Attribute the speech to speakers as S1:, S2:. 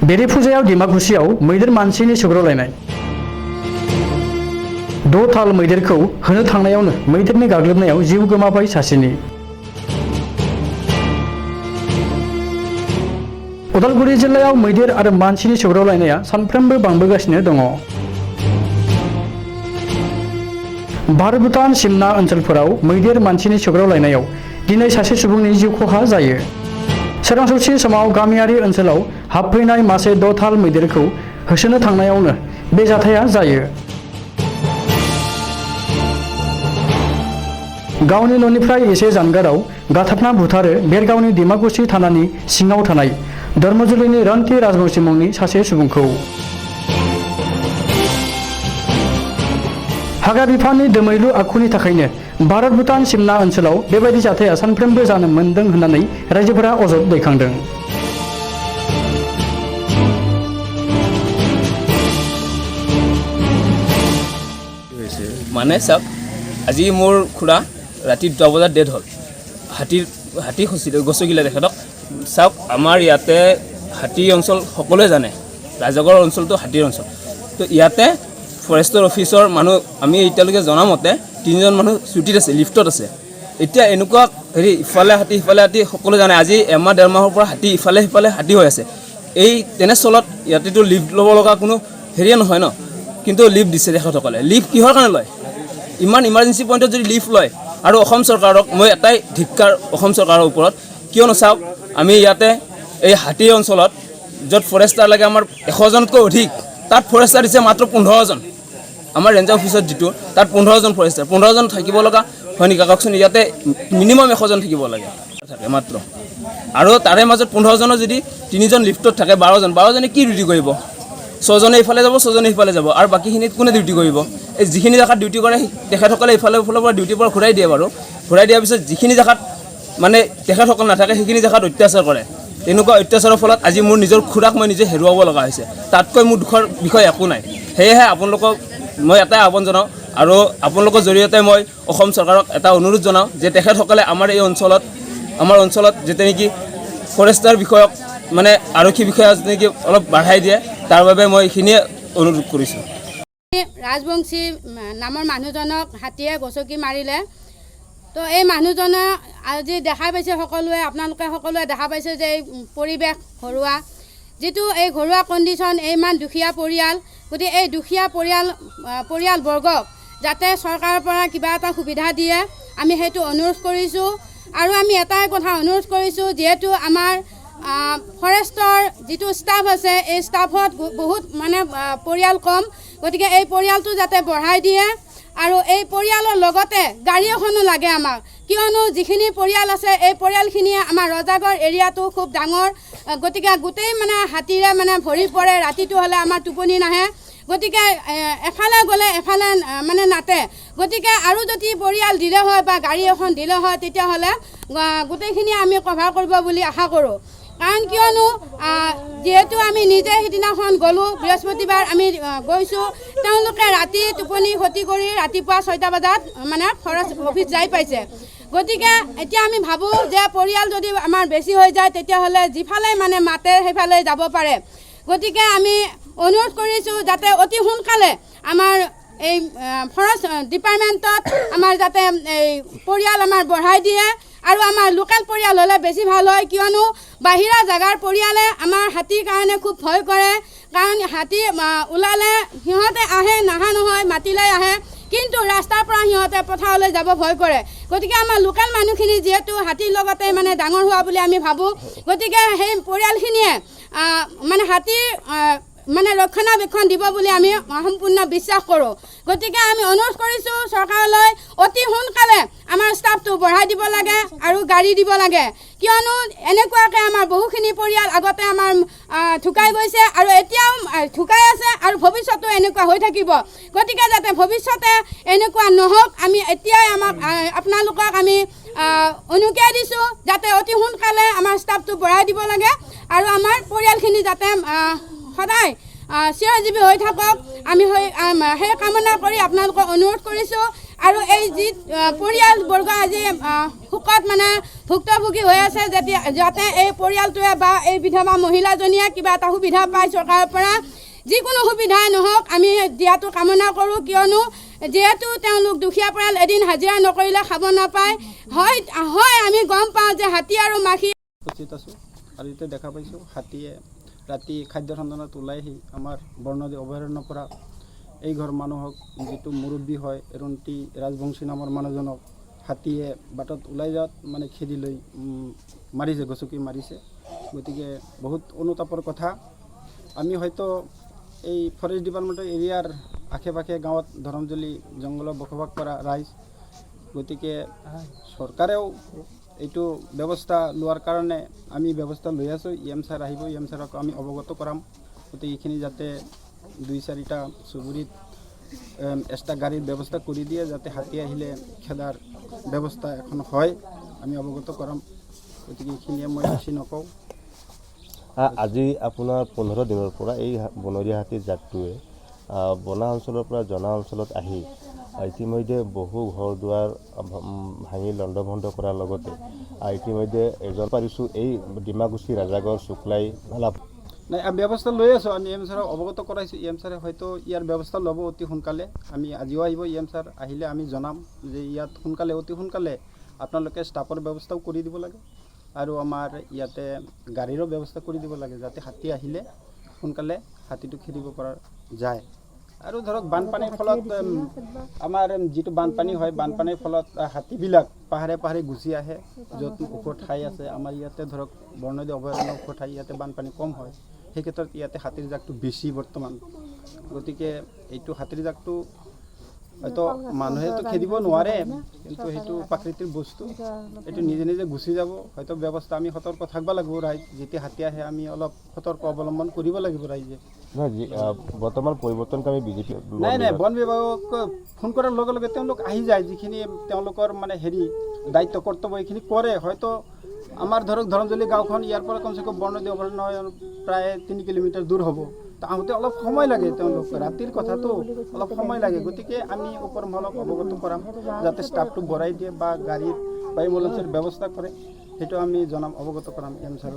S1: बेरे फुजायाव डिमाकुसियाव मैदेर मानसिनि सौग्रावलायनाय 6 थाल मैदेरखौ होनो थांनायावनो मैदेरनि गाग्लोबनायाव जिउ गोमाबाय सासेनि। उदालगुरि जिल्लायाव मैदेर आरो मानसिनि सौग्रावलायनाया सानफ्रोमबो बांबोगासिनो दङ। भारत भुटान सिमना ओनसोलफोराव मैदेर मानसिनि सौग्रावलायनायाव दिनै सासे सुबुंनि जिउ खहा जायो। सोरांसौसि समाव गामियारि ओनसोलाव हाबफैनाय मासे 6 थाल मैदेरखौ होसोनो थांनायावनो बे जाथाया जायो। गावनि न'निफ्राय एसे जानगाराव गाथाबना बुथारो बेरगावनि डिमाकुसि थानानि सिङाव थानाय धर्मजुलिनि रन्ति राजबंशी मुंनि सासे सुबुंखौ। हाग्रा बिफाननि दोमैलु आखुनि थाखायनो भारत भुटान सिमना ओनसोलाव बेबायदि जाथाया सानफ्रोमबो जानो मोनदों होननानै रायजोफोरा अजद दैखांदों।
S2: মানে চাওক আজি মোৰ খুৰা ৰাতি 10 বজাত ডেথ হ'ল। হাতী খচিলে গছকিলে তেখেতক। চাওক আমাৰ ইয়াতে হাতী অঞ্চল সকলোৱে জানে, ৰাজগড় অঞ্চলটো হাতীৰ অঞ্চল। তো ইয়াতে ফৰেষ্টৰ অফিচৰ মানুহ আমি এতিয়ালৈকে জনামতে 3জন মানুহ ছুটিত আছে, লিফ্টত আছে। এতিয়া এনেকুৱা ইফালে হাতী সিফালে হাতী সকলোৱে জানে। আজি এমাহ 1.5 মাহৰ পৰা হাতী ইফালে সিফালে হাতী হৈ আছে। এই তেনেস্থলত ইয়াতেতো লিফ্ট ল'ব লগা কোনো হেৰিয়ে নহয় ন, কিন্তু লিফ্ট দিছে তেখেতসকলে। লিফ্ট কিহৰ কাৰণে লয়? ইমান ইমাৰ্জেঞ্চি পইণ্টত যদি লিফ্ট লয়, আৰু অসম চৰকাৰক মই এটাই ধিক্কাৰ অসম চৰকাৰৰ ওপৰত, কিয়নো চাওক আমি ইয়াতে এই হাতী অঞ্চলত য'ত ফৰেষ্টাৰ লাগে আমাৰ 100জনতকৈ অধিক, তাত ফৰেষ্টাৰ দিছে মাত্ৰ 15জন। আমাৰ ৰেঞ্জাৰ অফিচত যিটো তাত 15জন ফৰেষ্টাৰ, 15জন থাকিব লগা হয় নেকি কওকচোন? ইয়াতে মিনিমাম 100জন থাকিব লাগে থাকে মাত্ৰ। আৰু তাৰে মাজত 15জনৰ যদি 3জন লিফ্টত থাকে 12জনে কি ডিউটি কৰিব? 6জনে ইফালে যাব, 6জনে সিফালে যাব, আৰু বাকীখিনিত কোনে ডিউটি কৰিব? এই যিখিনি জেগাত ডিউটি কৰে তেখেতসকলে ইফালৰ পৰা ডিউটিৰ পৰা ঘূৰাই দিয়ে বাৰু। ঘূৰাই দিয়াৰ পিছত যিখিনি জেগাত মানে তেখেতসকল নাথাকে সেইখিনি জেগাত অত্যাচাৰ কৰে। তেনেকুৱা অত্যাচাৰৰ ফলত আজি মোৰ নিজৰ খুৰাক মই নিজে হেৰুৱাব লগা হৈছে। তাতকৈ মোৰ দুখৰ বিষয় একো নাই। সেয়েহে আপোনালোকক মই এটাই আহ্বান জনাওঁ, আৰু আপোনালোকৰ জৰিয়তে মই অসম চৰকাৰক এটা অনুৰোধ জনাওঁ যে তেখেতসকলে আমাৰ অঞ্চলত যাতে নেকি ফৰেষ্টাৰ বিষয়ক মানে আৰক্ষী বিষয়া নেকি অলপ বাঢ়াই দিয়ে, তাৰ বাবে মই এইখিনিয়ে অনুৰোধ কৰিছোঁ।
S3: ৰাজবংশী নামৰ মানুহজনক হাতীয়ে গছকি মাৰিলে। তো এই মানুহজনে আজি দেখা পাইছে সকলোৱে, আপোনালোকে সকলোৱে দেখা পাইছে যে এই পৰিৱেশ ঘৰুৱা, যিটো এই ঘৰুৱা কণ্ডিশ্যন, ইমান দুখীয়া পৰিয়াল। গতিকে এই দুখীয়া পৰিয়ালবৰ্গক যাতে চৰকাৰৰ পৰা কিবা এটা সুবিধা দিয়ে, আমি সেইটো অনুৰোধ কৰিছোঁ। আৰু আমি এটাই কথা অনুৰোধ কৰিছোঁ, যিহেতু আমাৰ ফৰেষ্টৰ যিটো ষ্টাফ আছে, এই ষ্টাফত বহুত মানে পৰিয়াল কম, গতিকে এই পৰিয়ালটো যাতে বঢ়াই দিয়ে। আৰু এই পৰিয়ালৰ লগতে গাড়ী এখনো লাগে আমাক, কিয়নো যিখিনি পৰিয়াল আছে এই পৰিয়ালখিনিয়ে আমাৰ ৰজাগড় এৰিয়াটো খুব ডাঙৰ। গতিকে গোটেই মানে হাতীৰে মানে ভৰি পৰে, ৰাতিটো হ'লে আমাৰ টোপনি নাহে। গতিকে এফালে গ'লে এফালে মানে নাতে। গতিকে আৰু যদি পৰিয়াল দিলে হয় বা গাড়ী এখন দিলে হয়, তেতিয়াহ'লে গোটেইখিনি আমি কভাৰ কৰিব বুলি আশা কৰোঁ। কাৰণ কিয়নো যিহেতু আমি নিজে সিদিনাখন গ'লোঁ, বৃহস্পতিবাৰ আমি গৈছোঁ, তেওঁলোকে ৰাতি টোপনি ক্ষতি কৰি ৰাতিপুৱা 6টা বজাত মানে ফৰেষ্ট অফিচ যাই পাইছে। গতিকে এতিয়া আমি ভাবোঁ যে পৰিয়াল যদি আমাৰ বেছি হৈ যায়, তেতিয়াহ'লে যিফালে মানে মাতে সেইফালে যাব পাৰে। গতিকে আমি অনুৰোধ কৰিছোঁ যাতে অতি সোনকালে আমাৰ এই ফৰেষ্ট ডিপাৰ্টমেণ্টত আমাৰ যাতে এই পৰিয়াল আমাৰ বঢ়াই দিয়ে, আৰু আমাৰ লোকেল পৰিয়াল হ'লে বেছি ভাল হয়। কিয়নো বাহিৰা জেগাৰ পৰিয়ালে আমাৰ হাতীৰ কাৰণে খুব ভয় কৰে, কাৰণ হাতী ওলালে সিহঁতে আহে, নাহা নহয়, মাতিলে আহে, কিন্তু ৰাস্তাৰ পৰা সিহঁতে পথাৰলৈ যাব ভয় কৰে। গতিকে আমাৰ লোকেল মানুহখিনি যিহেতু হাতীৰ লগতে মানে ডাঙৰ হোৱা বুলি আমি ভাবোঁ, গতিকে সেই পৰিয়ালখিনিয়ে মানে হাতীৰ মানে ৰক্ষণাবেক্ষণ দিব বুলি আমি সম্পূৰ্ণ বিশ্বাস কৰোঁ। গতিকে আমি অনুৰোধ কৰিছোঁ চৰকাৰলৈ অতি সোনকালে আমাৰ ষ্টাফটো বঢ়াই দিব লাগে আৰু গাড়ী দিব লাগে। কিয়নো এনেকুৱাকৈ আমাৰ বহুখিনি পৰিয়াল আগতে আমাৰ ঢুকাই গৈছে, আৰু এতিয়াও ঢুকাই আছে, আৰু ভৱিষ্যতেও এনেকুৱা হৈ থাকিব। গতিকে যাতে ভৱিষ্যতে এনেকুৱা নহওক, আমি এতিয়াই আপোনালোকক আমি অনুজ্ঞা দিছোঁ যাতে অতি সোনকালে আমাৰ ষ্টাফটো বঢ়াই দিব লাগে, আৰু আমাৰ পৰিয়ালখিনি যাতে সদায় চিৰজীৱী হৈ থাকক, আমি সেই কামনা কৰি আপোনালোকক অনুৰোধ কৰিছোঁ। আৰু এই যি পৰিয়ালবৰ্গ আজি শোকত মানে ভুক্তভোগী হৈ আছে যাতে এই পৰিয়ালটোৱে বা এই বিধৱা মহিলাজনীয়ে কিবা এটা সুবিধা পায় চৰকাৰৰ পৰা। যিকোনো সুবিধাই নহওক আমি দিয়াটো কামনা কৰোঁ, কিয়নো যিহেতু তেওঁলোক দুখীয়া পৰিয়াল, এদিন হাজিৰা নকৰিলে খাব নাপায়। হয় আমি গম পাওঁ যে হাতী আৰু মাখি
S4: উপস্থিত আছোঁ আৰু এতিয়া দেখা পাইছোঁ হাতীয়ে ৰাতি খাদ্য সন্ধানত ওলাই আহি আমাৰ বৰ্ণালী অভয়াৰণ্যৰ পৰা এই ঘৰ মানুহক যিটো মুৰব্বী হয় ৰন্তি ৰাজবংশী নামৰ মানুহজনক হাতীয়ে বাটত ওলাই যাওঁত মানে খেদি লৈ মাৰিছে, গচকি মাৰিছে। গতিকে বহুত অনুতাপৰ কথা। আমি হয়তো এই ফৰেষ্ট ডিপাৰ্টমেণ্টৰ এৰিয়াৰ আশে পাশে গাঁৱত ধৰমজুলি জংঘলত বসবাস কৰা ৰাইজ, গতিকে চৰকাৰেও এইটো ব্যৱস্থা লোৱাৰ কাৰণে আমি ব্যৱস্থা লৈ আছোঁ। EM ছাৰ আহিব, EM ছাৰক আমি অৱগত কৰাম, গতিকে এইখিনি যাতে 2-4টা চুবুৰীত এক্সট্ৰা গাড়ীৰ ব্যৱস্থা কৰি দিয়ে, যাতে হাতী আহিলে খেদাৰ ব্যৱস্থা এখন হয়, আমি অৱগত কৰাম। গতিকে এইখিনিয়ে মই বেছি নকওঁ।
S5: আজি আপোনাৰ 15 দিনৰ পৰা এই বনৰীয়া হাতীৰ জাকটোৱে বনা অঞ্চলৰ পৰা জনা অঞ্চলত আহি ইতিমধ্যে বহু ঘৰ দুৱাৰ ভাঙি লণ্ডভণ্ড কৰাৰ লগতে ইতিমধ্যে এজন পাৰিছোঁ এই ডিমাকুছী ৰাজাগড় শুক্লাই ভালাপ
S4: নাই ব্যৱস্থা লৈ আছোঁ। আমি EM ছাৰক অৱগত কৰাইছোঁ। EM ছাৰে হয়তো ইয়াৰ ব্যৱস্থা ল'ব অতি সোনকালে। আমি আজিও আহিব, EM ছাৰ আহিলে আমি জনাম যে ইয়াত সোনকালে অতি সোনকালে আপোনালোকে ষ্টাফৰ ব্যৱস্থাও কৰি দিব লাগে আৰু আমাৰ ইয়াতে গাড়ীৰো ব্যৱস্থা কৰি দিব লাগে, যাতে হাতী আহিলে সোনকালে হাতীটো খেদিব পৰা যায়। আৰু ধৰক বানপানীৰ ফলত আমাৰ যিটো বানপানী হয়, বানপানীৰ ফলত হাতীবিলাক পাহাৰে পাহাৰে গুচি আহে, য'ত ওখ ঠাই আছে। আমাৰ ইয়াতে ধৰক বৰ্ণালী অভয়াৰণ্য ওখ ঠাই, ইয়াতে বানপানী কম হয়, সেই ক্ষেত্ৰত ইয়াতে হাতীৰ জাকটো বেছি বৰ্তমান। গতিকে এইটো হাতীৰ জাকটো হয়তো মানুহেতো খেদিব নোৱাৰে, কিন্তু সেইটো প্ৰাকৃতিক বস্তু, এইটো নিজে নিজে গুচি যাব। হয়তো ব্যৱস্থা আমি সতৰ্ক থাকিব লাগিব ৰাইজ, যেতিয়া হাতী আহে আমি অলপ সতৰ্ক অৱলম্বন কৰিব লাগিব ৰাইজে।
S5: বৰ্তমান পৰিৱৰ্তনকামী বিজেপি
S4: নাই বন বিভাগক ফোন কৰাৰ লগে লগে তেওঁলোক আহি যায়, যিখিনি তেওঁলোকৰ মানে দায়িত্ব কৰ্তব্য এইখিনি কৰে। হয়তো আমাৰ ধৰক ধৰমজুলি গাঁওখন ইয়াৰ পৰা কমচে কম বৰ্ণালী অভয়াৰণ্য প্ৰায় 3 কিলোমিটাৰ দূৰ হ'ব। আহোঁতে অলপ সময় লাগে, তেওঁলোক ৰাতিৰ কথাটো অলপ সময় লাগে। গতিকে আমি ওপৰ মহলক অৱগত কৰাম, যাতে ষ্টাফটো বঢ়াই দিয়ে বা গাড়ীৰ বা এম্বুলেঞ্চৰ ব্যৱস্থা কৰে, সেইটো আমি জনাম, অৱগত কৰাম EM ছাৰক।